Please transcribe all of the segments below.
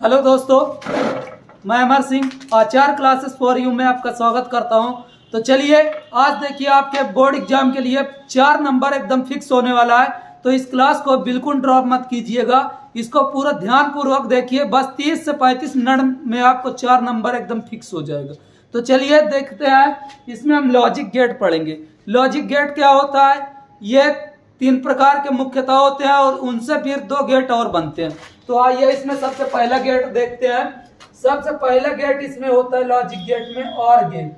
Hello दोस्तों, मैं अमर सिंह आचार क्लासेस फॉर यू में आपका स्वागत करता हूं। तो चलिए आज देखिए आपके बोर्ड एग्जाम के लिए 4 नंबर एकदम फिक्स होने वाला है। तो इस क्लास को बिल्कुल ड्रॉप मत कीजिएगा, इसको पूरा ध्यान पूर्वक देखिए। बस 30 से 35 मिनट में आपको 4 नंबर एकदम फिक्स हो जाएगा। तो चलिए देखते हैं, इसमें हम लॉजिक गेट पढ़ेंगे। लॉजिक गेट क्या होता है? ये 3 प्रकार के मुख्यतः होते हैं और उनसे फिर 2 गेट और बनते हैं। तो आइए इसमें सबसे पहला गेट देखते हैं। सबसे पहला गेट इसमें होता है लॉजिक गेट में और गेट।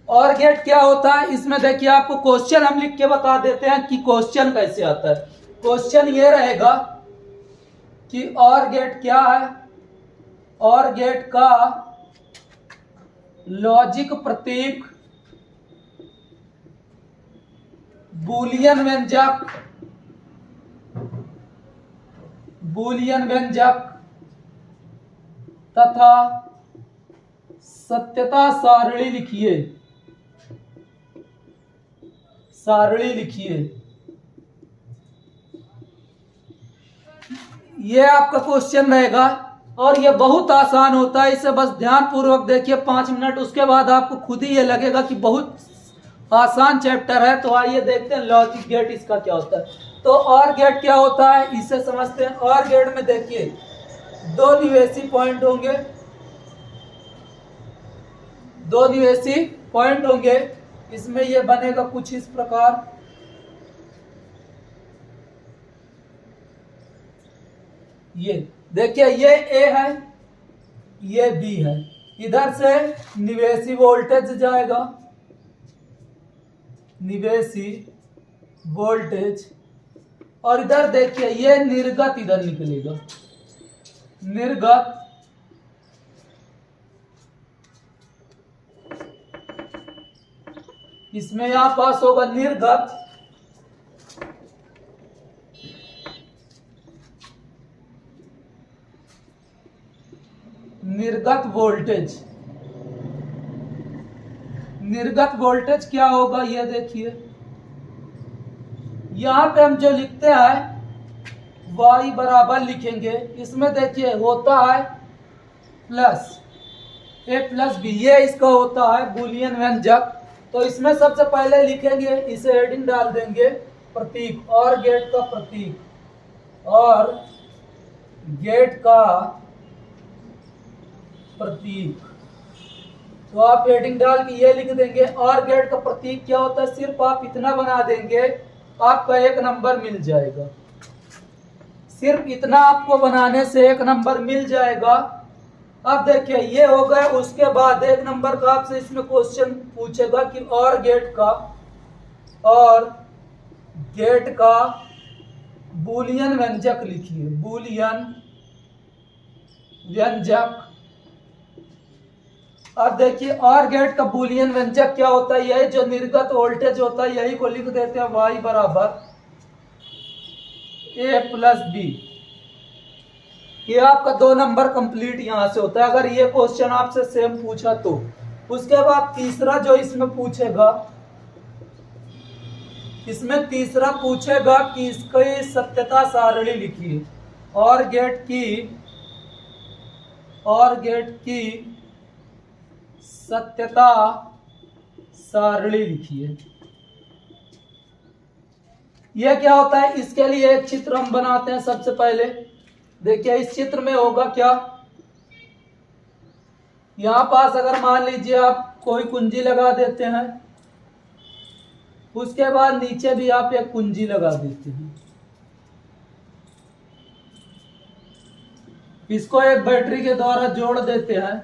और गेट क्या होता है? इसमें देखिए आपको क्वेश्चन हम लिख के बता देते हैं कि क्वेश्चन कैसे आता है। क्वेश्चन ये रहेगा कि और गेट क्या है? और गेट का लॉजिक प्रतीक बूलियन व्यंजक तथा सत्यता सारणी लिखिए। ये आपका क्वेश्चन रहेगा और ये बहुत आसान होता है। इसे बस ध्यान पूर्वक देखिए 5 मिनट, उसके बाद आपको खुद ही ये लगेगा कि बहुत आसान चैप्टर है। तो आइए देखते हैं लॉजिक गेट इसका क्या होता है। तो और गेट क्या होता है इसे समझते हैं। और गेट में देखिए 2 निवेशी पॉइंट होंगे। 2 निवेशी पॉइंट होंगे। इसमें ये बनेगा कुछ इस प्रकार। ये देखिए, ये ए है, ये बी है। इधर से निवेशी वोल्टेज जाएगा, निवेशी वोल्टेज, और इधर देखिए ये निर्गत इधर निकलेगा, निर्गत। इसमें यहां पास होगा निर्गत, निर्गत वोल्टेज। निर्गत वोल्टेज क्या होगा ये देखिए, यहां पे हम जो लिखते हैं y बराबर लिखेंगे। इसमें देखिए होता है प्लस a प्लस बी, ये इसका होता है बूलियन व्यंजक। तो इसमें सबसे पहले लिखेंगे, इसे हेडिंग डाल देंगे प्रतीक, और गेट का प्रतीक, और गेट का प्रतीक। तो आप हेडिंग डाल के ये लिख देंगे और गेट का प्रतीक क्या होता है। सिर्फ आप इतना बना देंगे, आपका 1 नंबर मिल जाएगा। सिर्फ इतना आपको बनाने से 1 नंबर मिल जाएगा। अब देखिए ये हो गए। उसके बाद 1 नंबर का आपसे इसमें क्वेश्चन पूछेगा कि और गेट का बूलियन व्यंजक लिखिए। बूलियन व्यंजक। अब देखिए और गेट का बूलियन व्यंजक क्या होता है? यही जो निर्गत वोल्टेज होता है, यही को लिख देते हैं y बराबर a प्लस बी। ये आपका 2 नंबर कंप्लीट यहां से होता है, अगर ये क्वेश्चन आपसे सेम पूछा तो। उसके बाद तीसरा जो इसमें पूछेगा, इसमें तीसरा पूछेगा कि इसकी सत्यता सारणी लिखिए। और गेट की सत्यता सारणी लिखिए। यह क्या होता है? इसके लिए एक चित्र हम बनाते हैं। सबसे पहले देखिए इस चित्र में होगा क्या, यहां पास अगर मान लीजिए आप कोई कुंजी लगा देते हैं, उसके बाद नीचे भी आप एक कुंजी लगा देते हैं। इसको एक बैटरी के द्वारा जोड़ देते हैं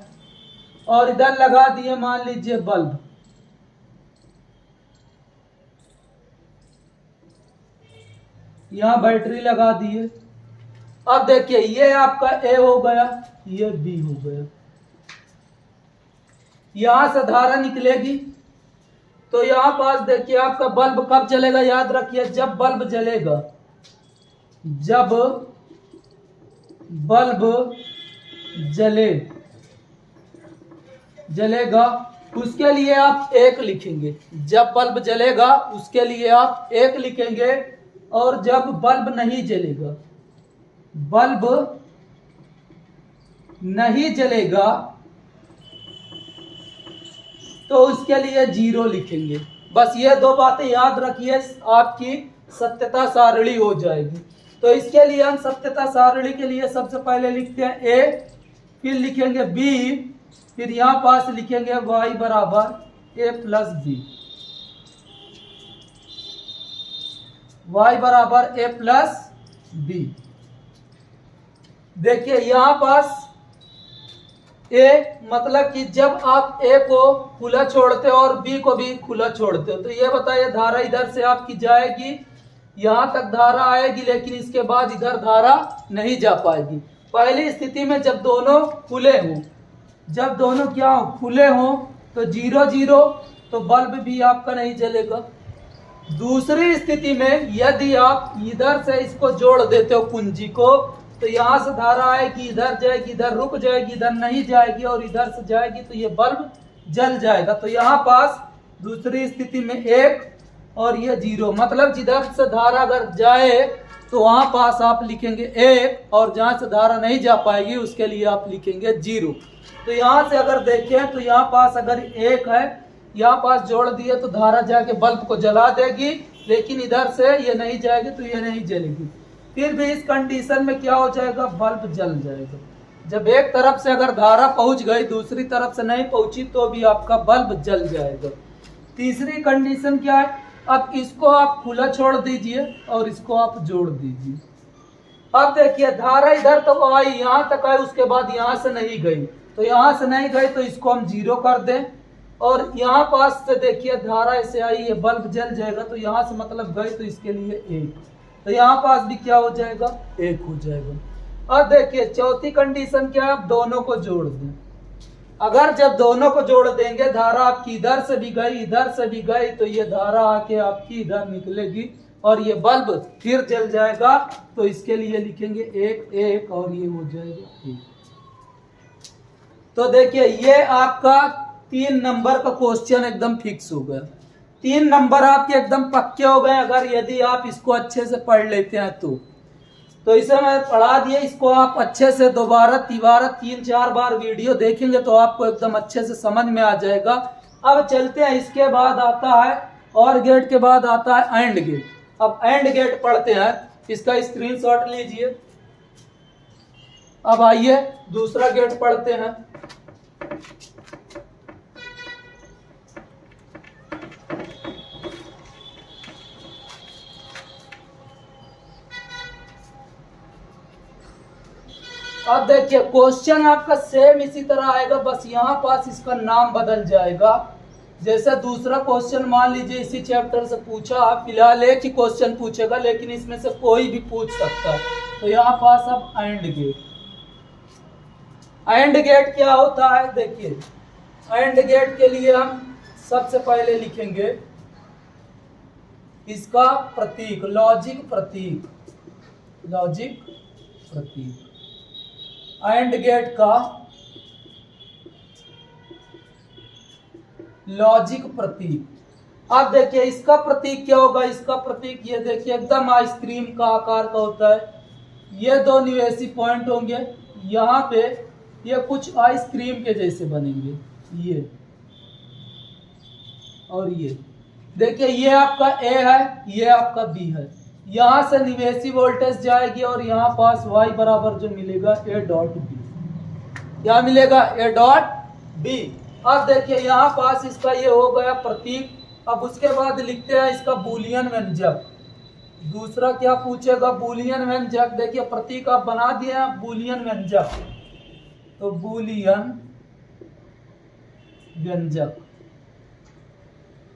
और इधर लगा दिए मान लीजिए बल्ब। यहां बैटरी लगा दिए। अब देखिए ये आपका ए हो गया, ये बी हो गया। यहां से धारा निकलेगी। तो यहां पास देखिए आपका बल्ब कब जलेगा? याद रखिए जब बल्ब जलेगा, जब बल्ब जलेगा उसके लिए आप 1 लिखेंगे। जब बल्ब जलेगा उसके लिए आप 1 लिखेंगे। और जब बल्ब नहीं जलेगा बल्ब नहीं जलेगा तो उसके लिए 0 लिखेंगे। बस ये दो बातें याद रखिए, आपकी सत्यता सारणी हो जाएगी। तो इसके लिए हम सत्यता सारणी के लिए सबसे पहले लिखते हैं ए, फिर लिखेंगे बी, फिर यहां पास लिखेंगे y बराबर ए प्लस बी, y बराबर ए प्लस बी। देखिए यहां पास ए मतलब कि जब आप ए को खुला छोड़ते हो और बी को भी खुला छोड़ते हो, तो ये बताइए धारा इधर से आपकी जाएगी, यहां तक धारा आएगी, लेकिन इसके बाद इधर धारा नहीं जा पाएगी। पहली स्थिति में जब दोनों खुले हों, जब दोनों क्या हो, खुले हों, तो 0 0, तो बल्ब भी आपका नहीं जलेगा। दूसरी स्थिति में यदि आप इधर से इसको जोड़ देते हो कुंजी को, तो यहां से धारा आएगी, इधर जाएगी, इधर रुक जाएगी, इधर नहीं जाएगी और इधर से जाएगी, तो ये बल्ब जल जाएगा। तो यहाँ पास दूसरी स्थिति में 1 और ये 0, मतलब जिधर से धारा अगर जाए तो वहां पास आप लिखेंगे 1 और जहां से धारा नहीं जा पाएगी उसके लिए आप लिखेंगे 0। तो यहाँ से अगर देखें तो यहाँ पास अगर 1 है, यहाँ पास जोड़ दिए तो धारा जाके बल्ब को जला देगी, लेकिन इधर से ये नहीं जाएगी तो ये नहीं जलेगी। फिर भी इस कंडीशन में क्या हो जाएगा, बल्ब जल जाएगा। जब एक तरफ से अगर धारा पहुंच गई, दूसरी तरफ से नहीं पहुंची, तो भी आपका बल्ब जल जाएगा। तीसरी कंडीशन क्या है, अब इसको आप खुला छोड़ दीजिए और इसको आप जोड़ दीजिए। अब देखिए धारा इधर तक आई, यहाँ तक आई, उसके बाद यहाँ से नहीं गई, तो यहाँ से नहीं गई तो इसको हम 0 कर दें, और यहाँ पास से देखिए धारा ऐसे आई, ये बल्ब जल जाएगा, तो यहाँ से मतलब गई, तो इसके लिए 1, तो यहाँ पास भी क्या हो जाएगा, 1 हो जाएगा। अब देखिए चौथी कंडीशन क्या है, आप दोनों को जोड़ दें। अगर जब दोनों को जोड़ देंगे, धारा आपकी इधर से भी गई, इधर से भी गई, तो ये धारा आके आपकी इधर निकलेगी और ये बल्ब फिर जल जाएगा। तो इसके लिए लिखेंगे 1 1 और ये हो जाएगा 1। तो देखिए ये आपका 3 नंबर का क्वेश्चन एकदम फिक्स हो गया। 3 नंबर आपके एकदम पक्के हो गए अगर यदि आप इसको अच्छे से पढ़ लेते हैं तो इसे मैं पढ़ा दिया, इसको आप अच्छे से दोबारा तिबारा 3-4 बार वीडियो देखेंगे तो आपको एकदम अच्छे से समझ में आ जाएगा। अब चलते हैं, इसके बाद आता है और गेट के बाद आता है एंड गेट। अब एंड गेट पढ़ते हैं, इसका स्क्रीनशॉट लीजिए। अब आइए दूसरा गेट पढ़ते हैं। अब देखिए क्वेश्चन आपका सेम इसी तरह आएगा, बस यहाँ पास इसका नाम बदल जाएगा। जैसे दूसरा क्वेश्चन मान लीजिए इसी चैप्टर से पूछा, आप फिलहाल एक ही क्वेश्चन पूछेगा, लेकिन इसमें से कोई भी पूछ सकता है। तो यहाँ पास अब एंड गेट। एंड गेट क्या होता है, देखिए एंड गेट के लिए हम सबसे पहले लिखेंगे इसका प्रतीक, लॉजिक प्रतीक, लॉजिक प्रतीक एंड गेट का लॉजिक प्रतीक। अब देखिए इसका प्रतीक क्या होगा, इसका प्रतीक ये देखिए एकदम आइसक्रीम का आकार का होता है। ये 2 निवेशी पॉइंट होंगे, यहाँ पे ये कुछ आइसक्रीम के जैसे बनेंगे, ये और ये देखिए, ये आपका ए है, ये आपका बी है। यहाँ से निवेशी वोल्टेज जाएगी और यहाँ पास y बराबर जो मिलेगा ए डॉट बी, क्या मिलेगा, ए डॉट बी। अब देखिए यहाँ पास इसका ये हो गया प्रतीक। अब उसके बाद लिखते हैं इसका बूलियन व्यंजक। दूसरा क्या पूछेगा, बूलियन व्यंजक। देखिए प्रतीक आप बना दिए हैं, बूलियन व्यंजक, तो बूलियन व्यंजक।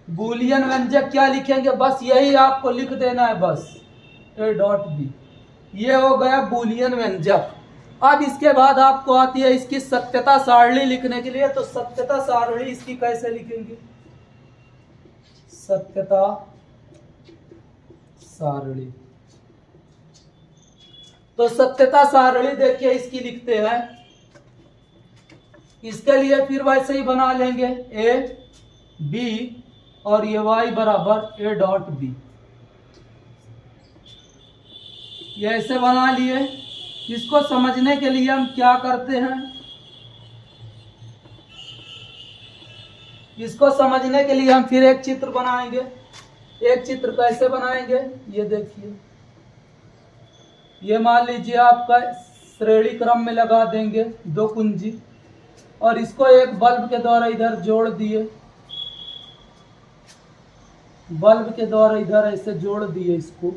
बूलियन व्यंजक क्या लिखेंगे, बस यही आपको लिख देना है, बस ए डॉट बी। ये हो गया बूलियन व्यंजक। अब इसके बाद आपको आती है इसकी सत्यता सारणी लिखने के लिए। तो सत्यता सारणी इसकी कैसे लिखेंगे, सत्यता सारणी। तो सत्यता सारणी देखिए इसकी लिखते हैं, इसके लिए फिर वैसे ही बना लेंगे ए बी और ये y बराबर ए डॉट बी, ये ऐसे बना लिए। इसको समझने के लिए हम क्या करते हैं, इसको समझने के लिए हम फिर एक चित्र बनाएंगे। एक चित्र कैसे बनाएंगे, ये देखिए, ये मान लीजिए आपका श्रेणी क्रम में लगा देंगे 2 कुंजी, और इसको एक बल्ब के द्वारा इधर जोड़ दिए, बल्ब के द्वारा इधर ऐसे जोड़ दिए इसको,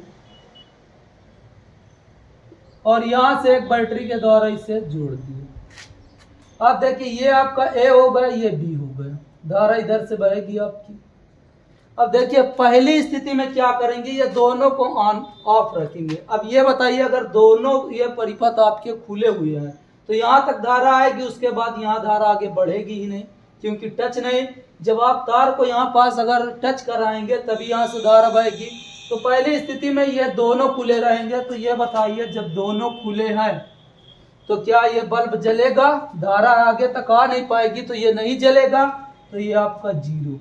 और यहां से एक बैटरी के द्वारा इसे जोड़ दिए। अब देखिए ये आपका ए हो गया, ये बी हो गया, धारा इधर से बहेगी आपकी। अब देखिए पहली स्थिति में क्या करेंगे, ये दोनों को ऑन ऑफ रखेंगे। अब ये बताइए अगर दोनों ये परिपथ आपके खुले हुए हैं तो यहाँ तक धारा आएगी, उसके बाद यहाँ धारा आगे बढ़ेगी ही नहीं, क्योंकि टच नहीं। जब आप तार को यहाँ पास अगर टच कराएंगे तभी यहाँ से धारा बहेगी। तो पहली स्थिति में ये दोनों खुले रहेंगे। तो ये बताइए जब दोनों खुले हैं तो क्या ये बल्ब जलेगा, धारा आगे तक आ नहीं पाएगी तो ये नहीं जलेगा, तो ये आपका 0।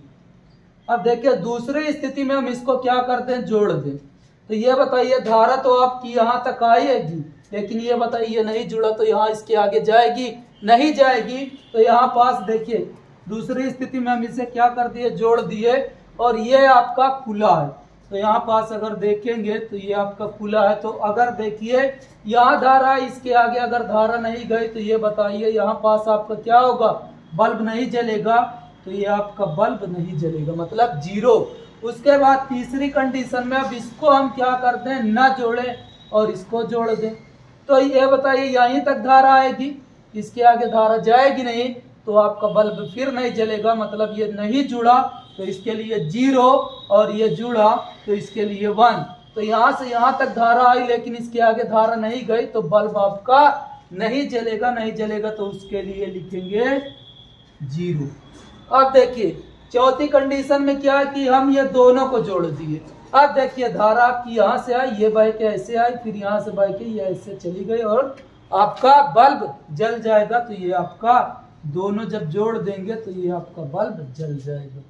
अब देखिए दूसरी स्थिति में हम इसको क्या करते हैं, जोड़ दें। तो ये बताइए धारा तो आपकी यहाँ तक आएगी, लेकिन ये बताइए नहीं जुड़ा तो यहाँ इसके आगे जाएगी, नहीं जाएगी। तो यहाँ पास देखिए दूसरी स्थिति में हम इसे क्या कर दिए, जोड़ दिए, और ये आपका खुला है। तो यहाँ पास अगर देखेंगे तो ये आपका खुला है। तो अगर देखिए यहाँ धारा, इसके आगे अगर धारा नहीं गई तो ये बताइए यहाँ पास आपका क्या होगा, बल्ब नहीं जलेगा। तो ये आपका बल्ब नहीं जलेगा, मतलब 0। उसके बाद तीसरी कंडीशन में अब इसको हम क्या करते हैं, न जोड़ें और इसको जोड़ दें। तो ये बताइए यहीं तक धारा आएगी, इसके आगे धारा जाएगी नहीं, तो आपका बल्ब फिर नहीं जलेगा, मतलब ये नहीं जुड़ा तो इसके लिए 0, और ये जुड़ा तो इसके लिए 1। तो यहाँ से यहाँ तक धारा आई लेकिन इसके आगे धारा नहीं गई तो बल्ब आपका नहीं जलेगा। नहीं जलेगा तो उसके लिए लिखेंगे 0। अब देखिए चौथी कंडीशन में क्या है कि हम ये दोनों को जोड़ दिए। अब देखिए धारा आपकी यहाँ से आई, ये बह के ऐसे आई, फिर यहाँ से बह के ये ऐसे चली गई और आपका बल्ब जल जाएगा। तो ये आपका दोनों जब जोड़ देंगे तो ये आपका बल्ब जल जाएगा।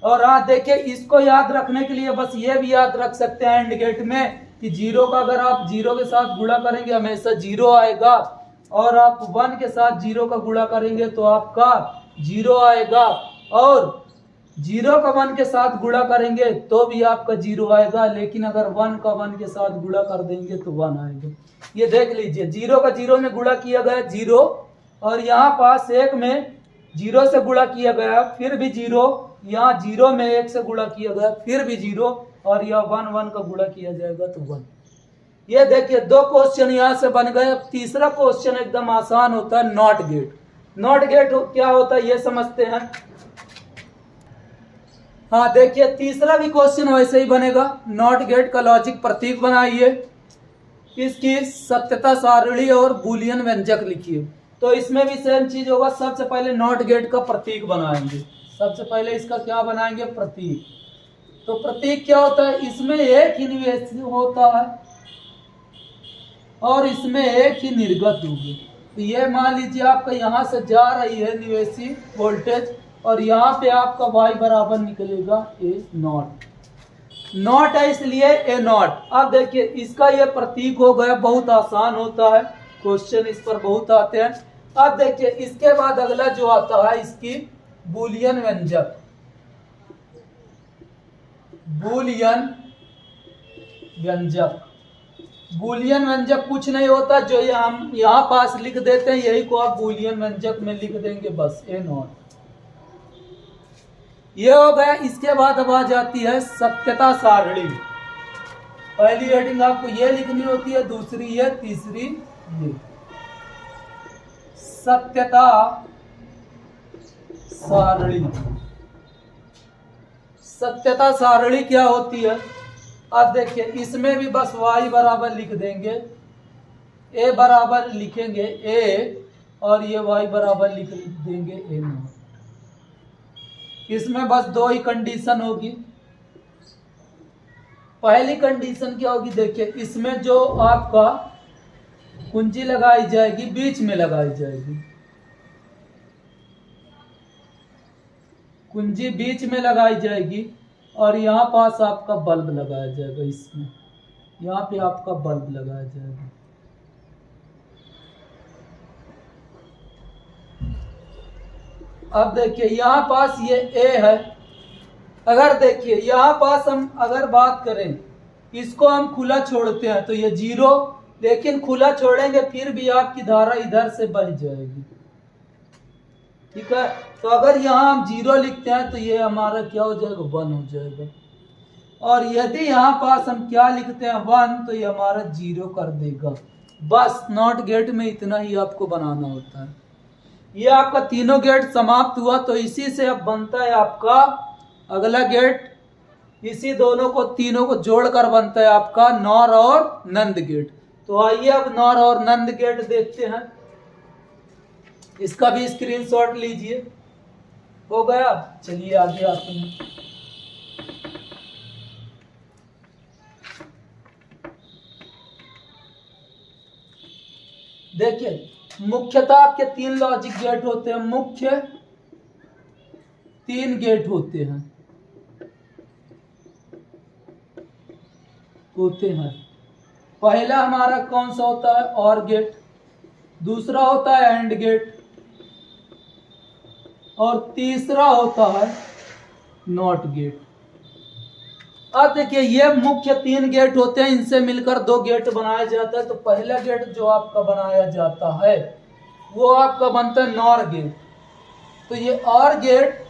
और हाँ देखिए इसको याद रखने के लिए बस ये भी याद रख सकते हैं एंड गेट में कि 0 का अगर आप 0 के साथ गुणा करेंगे हमेशा 0 आएगा, और आप 1 के साथ 0 का गुणा करेंगे तो आपका 0 आएगा, और 0 का 1 के साथ गुणा करेंगे तो भी आपका 0 आएगा, लेकिन अगर 1 का 1 के साथ गुणा कर देंगे तो 1 आएगा। ये देख लीजिए 0 का 0 में गुणा किया गया 0, और यहाँ पास 1 में 0 से गुणा किया गया फिर भी 0, यहाँ 0 में 1 से गुणा किया गया फिर भी 0, और यह 1 का गुणा किया जाएगा तो 1। ये देखिए 2 क्वेश्चन यहाँ से बन गए। अब तीसरा क्वेश्चन एकदम आसान होता है, नॉट गेट। नॉट गेट क्या होता है ये समझते हैं। हाँ देखिए तीसरा भी क्वेश्चन वैसे ही बनेगा। नॉट गेट का लॉजिक प्रतीक बनाइए, इसकी सत्यता सारणी और बूलियन व्यंजक लिखिए। तो इसमें भी सेम चीज होगा। सबसे पहले नॉट गेट का प्रतीक बनाएंगे, सबसे पहले इसका क्या बनाएंगे, प्रतीक। तो प्रतीक क्या होता है, इसमें एक ही निवेश होता है और इसमें एक ही निर्गत होगी। तो ये मान लीजिए आपका यहाँ से जा रही है निवेशी वोल्टेज, और यहाँ पे आपका y बराबर निकलेगा ए नॉट। नॉट है इसलिए ए नॉट। अब देखिए इसका ये प्रतीक हो गया, बहुत आसान होता है क्वेश्चन, इस पर बहुत आते हैं। अब देखिए इसके बाद अगला जो आता है इसकी बूलियन व्यंजक। बूलियन व्यंजक, बूलियन व्यंजक कुछ नहीं होता, जो ये हम यहाँ पास लिख देते हैं यही को आप बूलियन व्यंजक में लिख देंगे, बस ए नॉट। ये हो गया। इसके बाद अब आ जाती है सत्यता सारणी। पहली हेडिंग आपको ये लिखनी होती है, दूसरी ये, तीसरी ये। सत्यता सारणी। सत्यता सारणी क्या होती है, अब देखिए इसमें भी बस y बराबर लिख देंगे, a बराबर लिखेंगे a, और ये y बराबर लिख देंगे a नॉट। इसमें बस 2 ही कंडीशन होगी। पहली कंडीशन क्या होगी, देखिए इसमें जो आपका कुंजी लगाई जाएगी बीच में लगाई जाएगी, कुंजी बीच में लगाई जाएगी, और यहाँ पास आपका बल्ब लगाया जाएगा। इसमें यहाँ पे आपका बल्ब लगाया जाएगा। अब देखिए यहाँ पास ये ए है। अगर देखिए यहाँ पास हम अगर बात करें, इसको हम खुला छोड़ते हैं तो ये 0, लेकिन खुला छोड़ेंगे फिर भी आपकी धारा इधर से बह जाएगी। ठीक है, तो अगर यहाँ हम 0 लिखते हैं तो ये हमारा क्या हो जाएगा, 1 हो जाएगा। और यदि यहाँ पास हम क्या लिखते हैं 1, तो ये हमारा 0 कर देगा। बस नॉट गेट में इतना ही आपको बनाना होता है। ये आपका तीनों गेट समाप्त हुआ। तो इसी से अब बनता है आपका अगला गेट। इसी दोनों को तीनों को जोड़कर बनता है आपका नॉर और नंद गेट। तो आइए अब नॉर और नंद गेट देखते हैं। इसका भी स्क्रीनशॉट लीजिए। हो गया, चलिए आगे आते हैं। देखिए मुख्यतः आपके 3 लॉजिक गेट होते हैं। मुख्य 3 गेट होते हैं। पहला हमारा कौन सा होता है, और गेट। दूसरा होता है एंड गेट। और तीसरा होता है नॉट गेट। अब देखिए ये मुख्य 3 गेट होते हैं, इनसे मिलकर 2 गेट बनाया जाता है। तो पहला गेट जो आपका बनाया जाता है वो आपका बनता है नॉर गेट। तो ये और गेट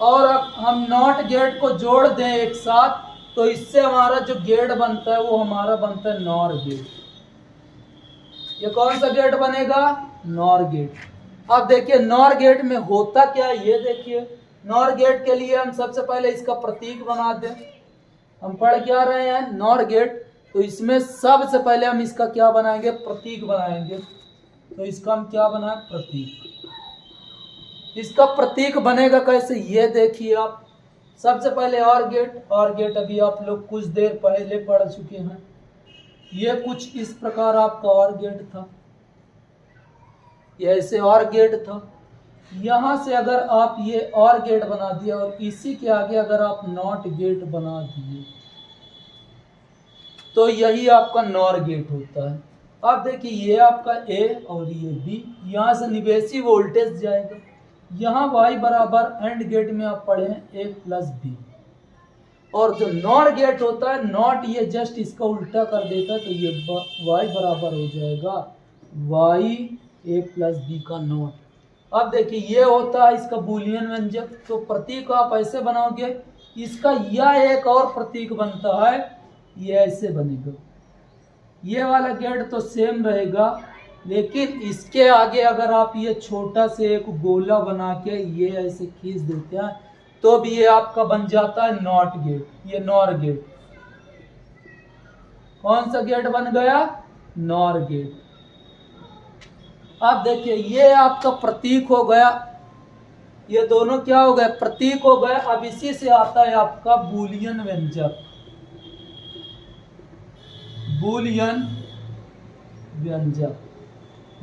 और हम नॉट गेट को जोड़ दें एक साथ, तो इससे हमारा जो गेट बनता है वो हमारा बनता है नॉर गेट। ये कौन सा गेट बनेगा, नॉर गेट। अब देखिए नॉर गेट में होता क्या है, ये देखिए। नॉर गेट के लिए हम सबसे पहले इसका प्रतीक बना दें। हम पढ़ क्या रहे हैं, नॉर गेट। तो इसमें सबसे पहले हम इसका क्या बनाएंगे, प्रतीक बनाएंगे। तो इसका हम क्या बनाए, प्रतीक। इसका प्रतीक बनेगा कैसे, ये देखिए आप। सबसे पहले और गेट अभी आप लोग कुछ देर पहले पढ़ चुके हैं। ये कुछ इस प्रकार आपका और गेट था, ये ऐसे और गेट था। यहां से अगर आप ये और गेट बना दिया और इसी के आगे अगर आप नॉट गेट बना दिए तो यही आपका नॉर गेट होता है। अब देखिए ये आपका ए और ये बी, यहां से निवेशी वोल्टेज जाएगा। यहाँ y बराबर एंड गेट में आप पढ़े हैं a प्लस बी। और जो नॉर गेट होता है, नॉट ये जस्ट इसका उल्टा कर देता है। तो ये y बराबर हो जाएगा y a प्लस बी का नॉट। अब देखिए ये होता है इसका बूलियन व्यंजक। तो प्रतीक आप ऐसे बनाओगे, इसका यह एक और प्रतीक बनता है, ये ऐसे बनेगा। ये वाला गेट तो सेम रहेगा, लेकिन इसके आगे अगर आप ये छोटा से एक गोला बना के ये ऐसे खींच देते हैं तो भी ये आपका बन जाता है नॉट गेट, ये नॉर गेट। कौन सा गेट बन गया, नॉर गेट। अब देखिए ये आपका प्रतीक हो गया, ये दोनों क्या हो गए, प्रतीक हो गए। अब इसी से आता है आपका बूलियन व्यंजक। बूलियन व्यंजक,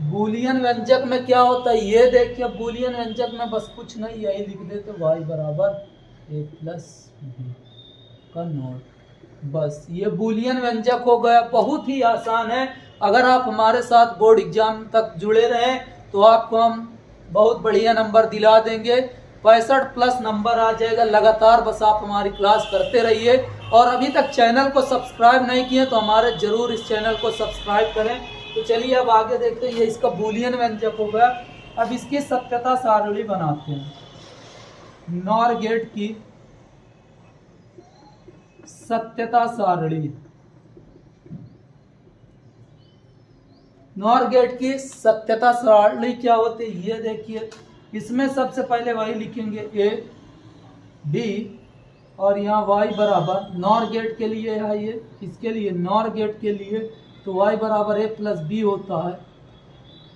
बूलियन व्यंजक में क्या होता है, ये देखिए। बूलियन व्यंजक में बस कुछ नहीं, यही लिख देते y बराबर a प्लस बी का नॉट। बस ये बूलियन व्यंजक हो गया। बहुत ही आसान है। अगर आप हमारे साथ बोर्ड एग्जाम तक जुड़े रहें तो आपको हम बहुत बढ़िया नंबर दिला देंगे। 65+ नंबर आ जाएगा लगातार। बस आप हमारी क्लास करते रहिए। और अभी तक चैनल को सब्सक्राइब नहीं किए तो हमारे जरूर इस चैनल को सब्सक्राइब करें। तो चलिए अब आगे देखते हैं। ये इसका बूलियन व्यंजक हो गया। अब इसकी सत्यता सारणी बनाते हैं। नॉर गेट की सत्यता सारणी। नॉर गेट की सत्यता सारणी क्या होती है, ये देखिए। इसमें सबसे पहले वही लिखेंगे a b और यहाँ y बराबर, नॉर गेट के लिए है ये, इसके लिए नॉर गेट के लिए तो y बराबर a प्लस बी होता है।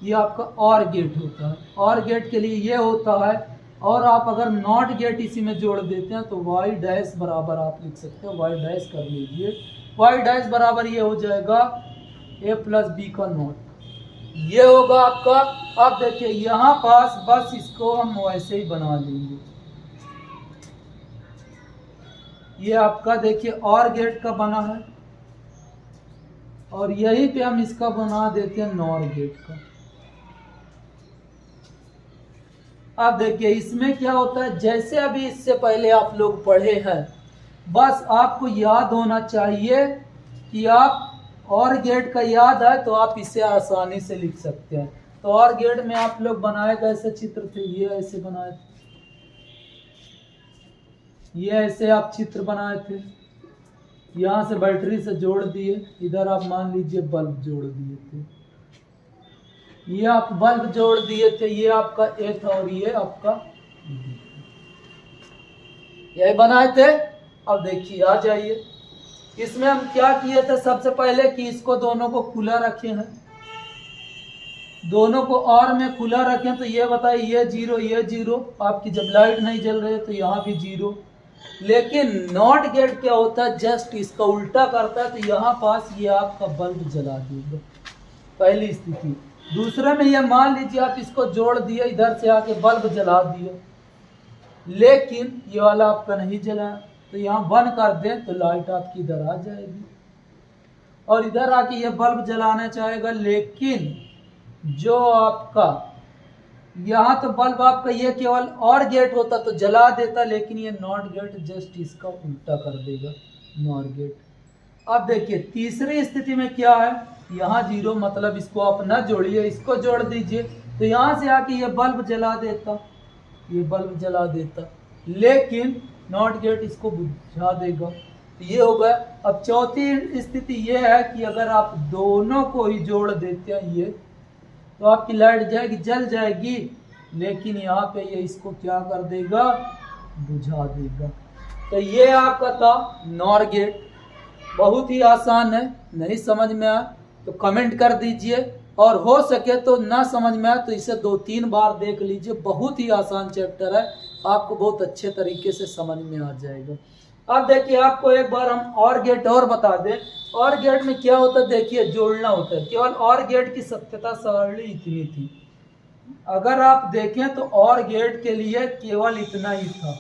ये आपका और गेट होता है। और गेट के लिए ये होता है। और आप अगर नॉट गेट इसी में जोड़ देते हैं तो y डैश बराबर आप लिख सकते हो, y डैश कर लीजिए। y डैश बराबर ये हो जाएगा a प्लस बी का नॉट, ये होगा आपका। अब देखिए यहाँ पास बस इसको हम वैसे ही बना लेंगे। ये आपका देखिए और गेट का बना है और यहीं पे हम इसका बना देते हैं नॉर गेट का। अब देखिए इसमें क्या होता है, जैसे अभी इससे पहले आप लोग पढ़े हैं, बस आपको याद होना चाहिए कि आप और गेट का याद है तो आप इसे आसानी से लिख सकते हैं। तो और गेट में आप लोग बनाए कैसे चित्र थे, ये ऐसे बनाए थे, ये ऐसे आप चित्र बनाए थे, यहाँ से बैटरी से जोड़ दिए, इधर आप मान लीजिए बल्ब जोड़ दिए थे, ये आप बल्ब जोड़ दिए थे, ये आपका ए था और ये आपका यही बनाए थे। अब देखिए आ जाइए, इसमें हम क्या किए थे, सबसे पहले कि इसको दोनों को खुला रखे हैं, दोनों को और में खुला रखें तो ये बताइए ये जीरो ये जीरो, आपकी जब लाइट नहीं जल रही है तो यहाँ भी जीरो। लेकिन नॉट गेट क्या होता है, जस्ट इसका उल्टा करता है, तो यहाँ पास ये आपका बल्ब जला देगा, पहली स्थिति। दूसरे में ये मान लीजिए आप इसको जोड़ दिए, इधर से आके बल्ब जला दिए, लेकिन ये वाला आपका नहीं जला, तो यहाँ बंद कर दें तो लाइट आपकी इधर आ जाएगी, और इधर आके ये बल्ब जलाना चाहेगा, लेकिन जो आपका यहाँ तो बल्ब आपका ये केवल और गेट होता तो जला देता, लेकिन ये नॉट गेट जस्ट इसका उल्टा कर देगा, नॉट गेट। अब देखिए तीसरी स्थिति में क्या है, यहाँ जीरो मतलब इसको आप न जोड़िए, इसको जोड़ दीजिए, तो यहाँ से आके ये बल्ब जला देता, ये बल्ब जला देता, लेकिन नॉट गेट इसको बुझा देगा, तो ये हो गया। अब चौथी स्थिति ये है कि अगर आप दोनों को ही जोड़ देते हैं ये, तो आपकी लाइट जाएगी, जल जाएगी, लेकिन यहाँ पे ये इसको क्या कर देगा, बुझा देगा। तो ये आपका था नॉर गेट, बहुत ही आसान है, नहीं समझ में आया तो कमेंट कर दीजिए, और हो सके तो ना समझ में आए तो इसे 2-3 बार देख लीजिए, बहुत ही आसान चैप्टर है, आपको बहुत अच्छे तरीके से समझ में आ जाएगा। अब देखिए आपको एक बार हम और गेट और बता दें, और गेट में क्या होता है, देखिए जोड़ना होता है, केवल और गेट की सत्यता सारणी इतनी थी, अगर आप देखें तो और गेट के लिए केवल इतना ही था।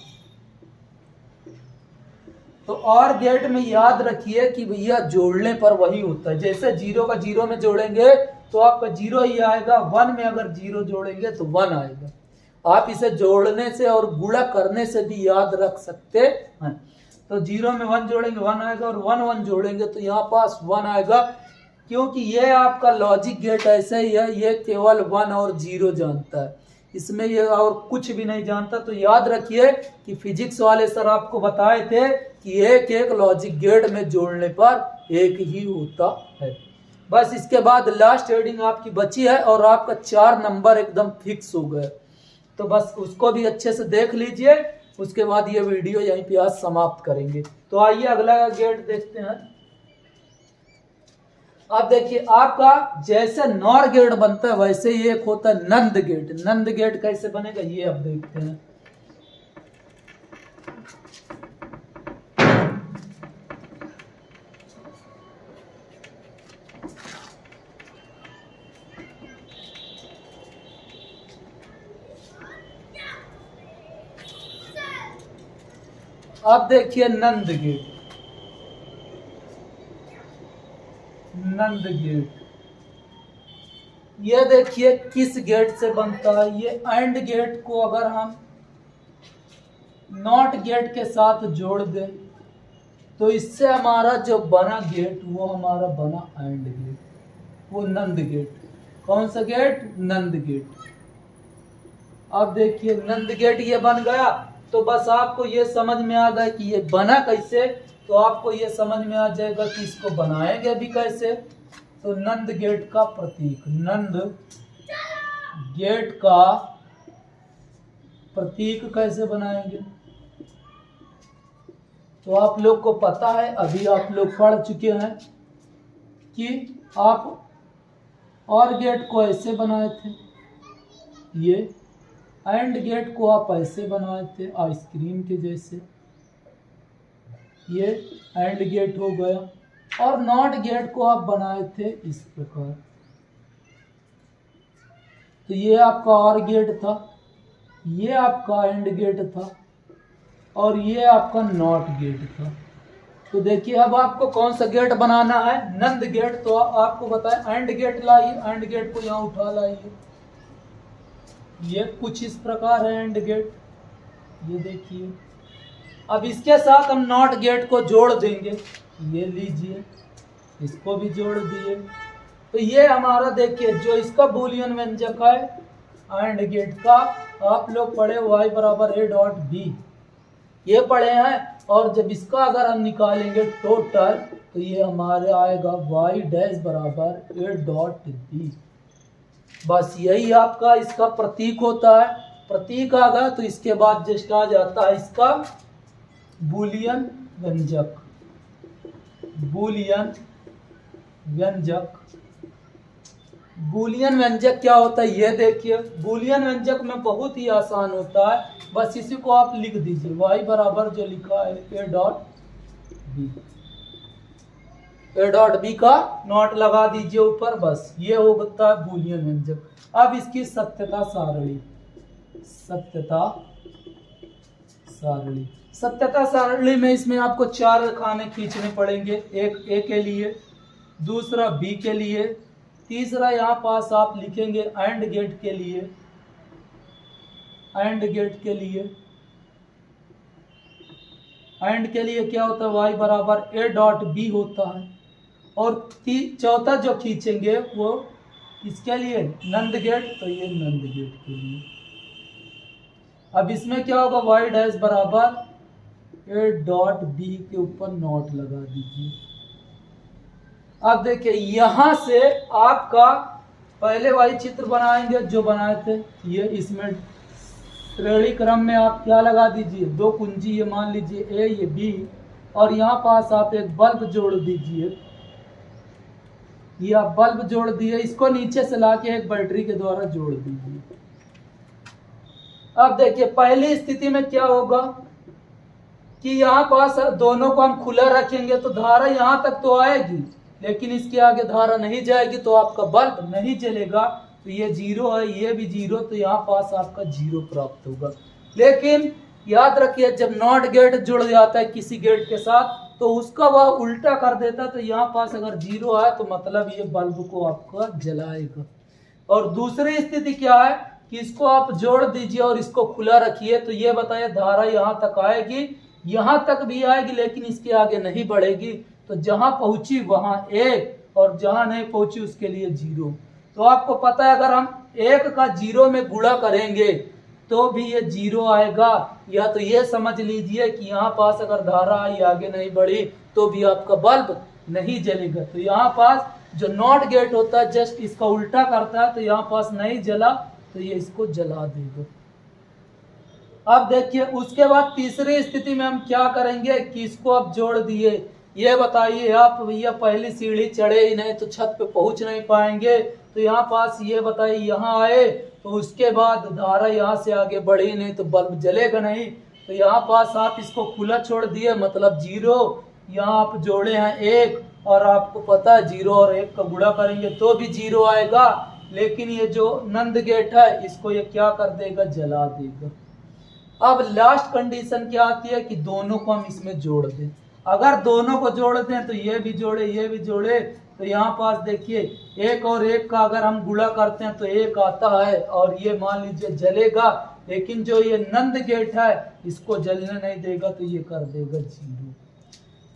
तो और गेट में याद रखिए कि भैया जोड़ने पर वही होता है, जैसे जीरो का जीरो में जोड़ेंगे तो आपका जीरो ही आएगा, 1 में अगर जीरो जोड़ेंगे तो 1 आएगा। आप इसे जोड़ने से और गुणा करने से भी याद रख सकते हैं। तो जीरो में 1 जोड़ेंगे 1 आएगा, और 1 1 जोड़ेंगे तो यहाँ पास 1 आएगा, क्योंकि ये आपका लॉजिक गेट ऐसे ही है, ये केवल 1 और 0 जानता है, इसमें ये और कुछ भी नहीं जानता। तो याद रखिए कि फिजिक्स वाले सर आपको बताए थे कि एक एक लॉजिक गेट में जोड़ने पर एक ही होता है। बस इसके बाद लास्ट हेडिंग आपकी बची है, और आपका 4 नंबर एकदम फिक्स हो गए, तो बस उसको भी अच्छे से देख लीजिए, उसके बाद ये वीडियो यहीं पे आज समाप्त करेंगे। तो आइए अगला गेट देखते हैं। अब देखिए आपका जैसे नॉर गेट बनता है वैसे ही एक होता है नंद गेट। नंद गेट कैसे बनेगा ये अब देखते हैं। अब देखिए नंद गेट, नंद गेट ये देखिए किस गेट से बनता है, ये एंड गेट को अगर हम नॉट गेट के साथ जोड़ दें तो इससे हमारा जो बना गेट वो हमारा बना एंड गेट, वो नंद गेट। कौन सा गेट? नंद गेट। अब देखिए नंद गेट ये बन गया, तो बस आपको ये समझ में आ गया कि ये बना कैसे, तो आपको ये समझ में आ जाएगा कि इसको बनाएंगे भी कैसे। तो नंद गेट का प्रतीक, नंद गेट का प्रतीक कैसे बनाएंगे, तो आप लोग को पता है, अभी आप लोग पढ़ चुके हैं कि आप और गेट को ऐसे बनाए थे, ये एंड गेट को आप ऐसे बनाए थे आइसक्रीम के जैसे, ये एंड गेट हो गया, और नॉट गेट को आप बनाए थे इस प्रकार। तो ये आपका और गेट था, ये आपका एंड गेट था, और ये आपका नॉट गेट था। तो देखिए अब आपको कौन सा गेट बनाना है, नंद गेट। तो आपको बताए एंड गेट लाइए, एंड गेट को यहाँ उठा लाइए, ये कुछ इस प्रकार है एंड गेट, ये देखिए। अब इसके साथ हम नॉट गेट को जोड़ देंगे, ये लीजिए, इसको भी जोड़ दिए। तो ये हमारा देखिए जो इसका बूलियन व्यंजक है एंड गेट का, आप लोग पढ़े y बराबर a डॉट बी, ये पढ़े हैं। और जब इसका अगर हम निकालेंगे टोटल तो ये हमारे आएगा y डैश बराबर a डॉट बी। बस यही आपका इसका प्रतीक होता है। प्रतीक आ गया तो इसके बाद जस्ट आ जाता है इसका बूलियन व्यंजक। बूलियन व्यंजक, बूलियन व्यंजक क्या होता है ये देखिए। बूलियन व्यंजक में बहुत ही आसान होता है, बस इसी को आप लिख दीजिए y बराबर जो लिखा है a dot b, a dot b का नॉट लगा दीजिए ऊपर, बस ये होता है बूलियन व्यंजक। अब इसकी सत्यता सारणी, सत्यता सारणी, सत्यता सारणी में इसमें आपको 4 खाने खींचने पड़ेंगे, एक ए के लिए, दूसरा बी के लिए, तीसरा यहाँ पास आप लिखेंगे एंड गेट के लिए, एंड गेट के लिए। एंड के लिए क्या होता है y बराबर a डॉट बी होता है। और चौथा जो खींचेंगे वो किसके लिए, नंद गेट, तो ये नंद गेट के लिए। अब इसमें क्या होगा y डैश बराबर a डॉट बी के ऊपर नॉट लगा दीजिए। अब देखिए यहां से आपका पहले वही चित्र बनाएंगे जो बनाए थे, ये इसमें श्रेणी क्रम में आप क्या लगा दीजिए, 2 कुंजी, ये मान लीजिए ए ये बी, और यहाँ पास आप एक बल्ब जोड़ दीजिए, ये आप बल्ब जोड़ दिए, इसको नीचे से लाके एक बैटरी के द्वारा जोड़ दीजिए। अब देखिए पहली स्थिति में क्या होगा कि यहाँ पास दोनों को हम खुला रखेंगे तो धारा यहाँ तक तो आएगी, लेकिन इसके आगे धारा नहीं जाएगी तो आपका बल्ब नहीं जलेगा। तो ये 0 है, ये भी 0, तो यहाँ पास आपका 0 प्राप्त होगा। लेकिन याद रखिए जब नॉट गेट जुड़ जाता है किसी गेट के साथ तो उसका वह उल्टा कर देता है, तो यहाँ पास अगर 0 है तो मतलब ये बल्ब को आपका जलाएगा। और दूसरी स्थिति क्या है कि इसको आप जोड़ दीजिए और इसको खुला रखिए, तो ये बताइए धारा यहाँ तक आएगी, यहाँ तक भी आएगी, लेकिन इसके आगे नहीं बढ़ेगी। तो जहां पहुंची वहां 1 और जहां नहीं पहुंची उसके लिए 0। तो आपको पता है अगर हम 1 का 0 में गुणा करेंगे तो भी ये 0 आएगा। या तो ये समझ लीजिए कि यहाँ पास अगर धारा आई आगे नहीं बढ़ी तो भी आपका बल्ब नहीं जलेगा। तो यहाँ पास जो नॉट गेट होता है जस्ट इसका उल्टा करता है, तो यहाँ पास नहीं जला तो ये इसको जला देगा। अब देखिए उसके बाद तीसरी स्थिति में हम क्या करेंगे कि इसको अब जोड़ दिए। ये बताइए आप भैया पहली सीढ़ी चढ़े ही नहीं तो छत पे पहुंच नहीं पाएंगे, तो यहाँ पास ये बताइए यहाँ आए तो उसके बाद धारा यहाँ से आगे बढ़ी नहीं तो बल्ब जलेगा नहीं। तो यहाँ पास आप इसको खुला छोड़ दिए मतलब 0, यहाँ आप जोड़े हैं 1 और आपको पता है 0 और 1 का गुणा करेंगे तो भी 0 आएगा। लेकिन ये जो नंद गेट है इसको ये क्या कर देगा, जला देगा। अब लास्ट कंडीशन क्या आती है कि दोनों को हम इसमें जोड़ दें। अगर दोनों को जोड़ दें तो ये भी जोड़े ये भी जोड़े, तो यहाँ पास देखिए 1 और 1 का अगर हम गुणा करते हैं तो 1 आता है और ये मान लीजिए जलेगा। लेकिन जो ये नंद गेट है इसको जलने नहीं देगा तो ये कर देगा 0।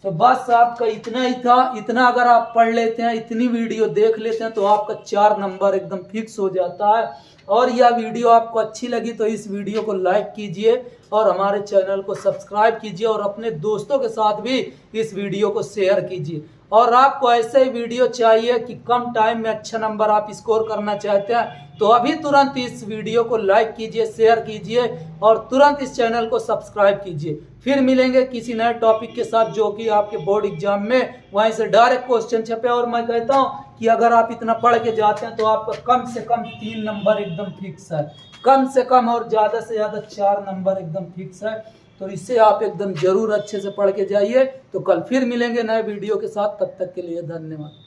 तो बस आपका इतना ही था। इतना अगर आप पढ़ लेते हैं, इतनी वीडियो देख लेते हैं तो आपका 4 नंबर एकदम फिक्स हो जाता है। और यह वीडियो आपको अच्छी लगी तो इस वीडियो को लाइक कीजिए और हमारे चैनल को सब्सक्राइब कीजिए और अपने दोस्तों के साथ भी इस वीडियो को शेयर कीजिए। और आपको ऐसे ही वीडियो चाहिए कि कम टाइम में अच्छा नंबर आप स्कोर करना चाहते हैं तो अभी तुरंत इस वीडियो को लाइक कीजिए, शेयर कीजिए और तुरंत इस चैनल को सब्सक्राइब कीजिए। फिर मिलेंगे किसी नए टॉपिक के साथ जो कि आपके बोर्ड एग्जाम में वहीं से डायरेक्ट क्वेश्चन छपे। और मैं कहता हूं कि अगर आप इतना पढ़ के जाते हैं तो आपका कम से कम 3 नंबर एकदम फिक्स है, कम से कम, और ज़्यादा से ज़्यादा 4 नंबर एकदम फिक्स है। तो इससे आप एकदम जरूर अच्छे से पढ़ के जाइए। तो कल फिर मिलेंगे नए वीडियो के साथ, तब तक के लिए धन्यवाद।